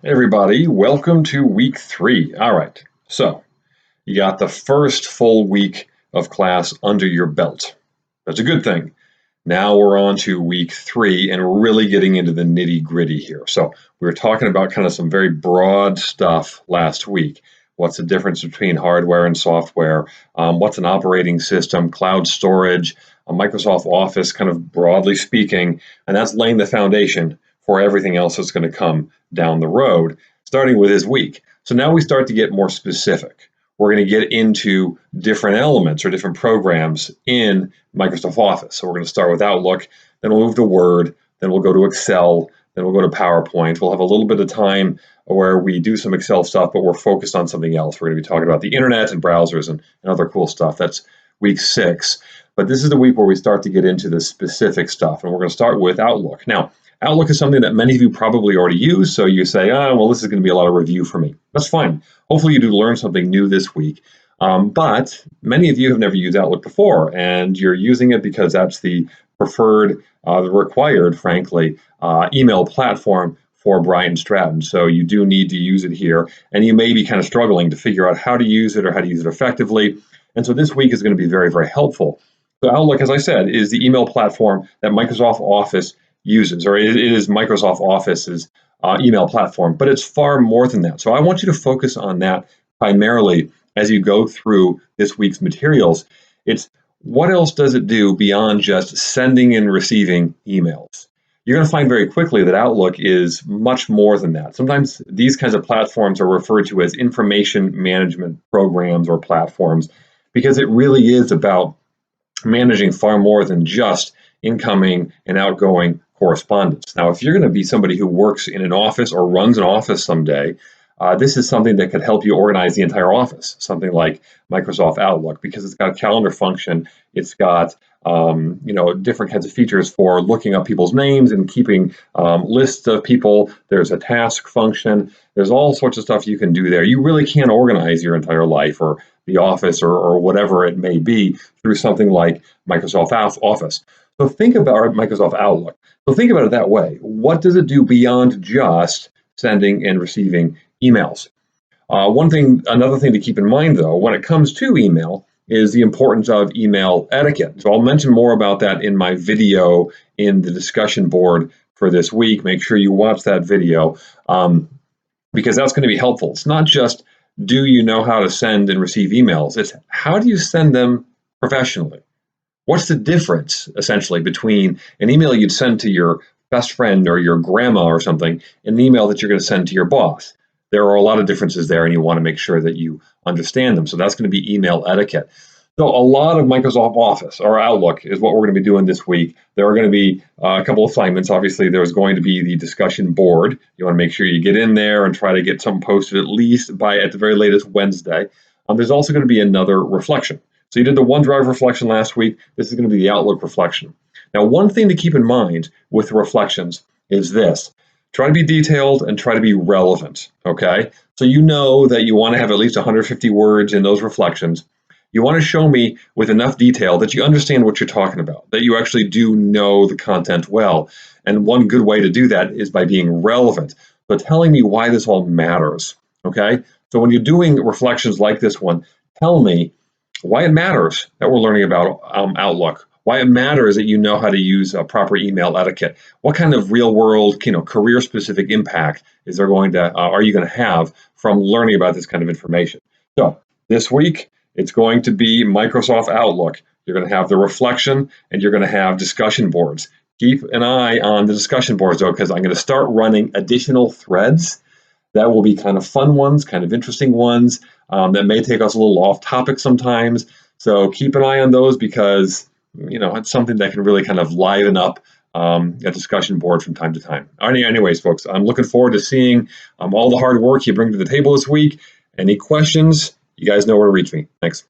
Everybody, welcome to week 3. All right, so you got the first full week of class under your belt. That's a good thing. Now we're on to week 3, and we're really getting into the nitty-gritty here. So we were talking about kind of some very broad stuff last week. What's the difference between hardware and software? What's an operating system, cloud storage, Microsoft Office, kind of broadly speaking, and that's laying the foundation for everything else that's going to come down the road, starting with this week. So now we start to get more specific. We're going to get into different elements or different programs in Microsoft Office. So we're going to start with Outlook, then we'll move to Word, then we'll go to Excel, then we'll go to PowerPoint. We'll have a little bit of time where we do some Excel stuff, but we're focused on something else. We're going to be talking about the internet and browsers and other cool stuff. That's week 6. But this is the week where we start to get into the specific stuff, and we're going to start with Outlook. Now, Outlook is something that many of you probably already use, so you say, well, this is going to be a lot of review for me. That's fine. Hopefully you do learn something new this week. But many of you have never used Outlook before, and you're using it because that's the preferred, the required, frankly, email platform for Brian Stratton. So you do need to use it here, and you may be kind of struggling to figure out how to use it or how to use it effectively. And so this week is going to be very, very helpful. So Outlook, as I said, is the email platform that Microsoft Office uses, or it is Microsoft Office's email platform, but it's far more than that. So I want you to focus on that primarily as you go through this week's materials. It's what else does it do beyond just sending and receiving emails? You're going to find very quickly that Outlook is much more than that. Sometimes these kinds of platforms are referred to as information management programs or platforms because it really is about managing far more than just incoming and outgoing correspondence. Now, if you're going to be somebody who works in an office or runs an office someday, this is something that could help you organize the entire office, something like Microsoft Outlook, because it's got a calendar function. It's got different kinds of features for looking up people's names and keeping lists of people. There's a task function. There's all sorts of stuff you can do there. You really can organize your entire life or the office or whatever it may be through something like Microsoft Office. So think about Microsoft Outlook. So think about it that way. What does it do beyond just sending and receiving emails? Another thing to keep in mind, though, when it comes to email, is the importance of email etiquette. So I'll mention more about that in my video in the discussion board for this week. Make sure you watch that video because that's going to be helpful. It's not just do you know how to send and receive emails? It's how do you send them professionally? What's the difference, essentially, between an email you'd send to your best friend or your grandma or something and an email that you're going to send to your boss? There are a lot of differences there, and you want to make sure that you understand them. So that's going to be email etiquette. So a lot of Microsoft Office or Outlook is what we're going to be doing this week. There are going to be a couple of assignments. Obviously, there's going to be the discussion board. You want to make sure you get in there and try to get something posted at least at the very latest Wednesday. There's also going to be another reflection. So you did the OneDrive reflection last week. This is going to be the Outlook reflection. Now, one thing to keep in mind with the reflections is this. Try to be detailed and try to be relevant, okay? So you know that you want to have at least 150 words in those reflections. You want to show me with enough detail that you understand what you're talking about, that you actually do know the content well. And one good way to do that is by being relevant, but telling me why this all matters, okay? So when you're doing reflections like this one, tell me why it matters that we're learning about Outlook, why it matters that you know how to use proper email etiquette. What kind of real-world, career-specific impact are you going to have from learning about this kind of information? So this week, it's going to be Microsoft Outlook. You're going to have the reflection, and you're going to have discussion boards. Keep an eye on the discussion boards, though, because I'm going to start running additional threads. That will be kind of fun ones, kind of interesting ones that may take us a little off topic sometimes. So keep an eye on those because it's something that can really kind of liven up a discussion board from time to time. Anyways, folks, I'm looking forward to seeing all the hard work you bring to the table this week. Any questions? You guys know where to reach me. Thanks.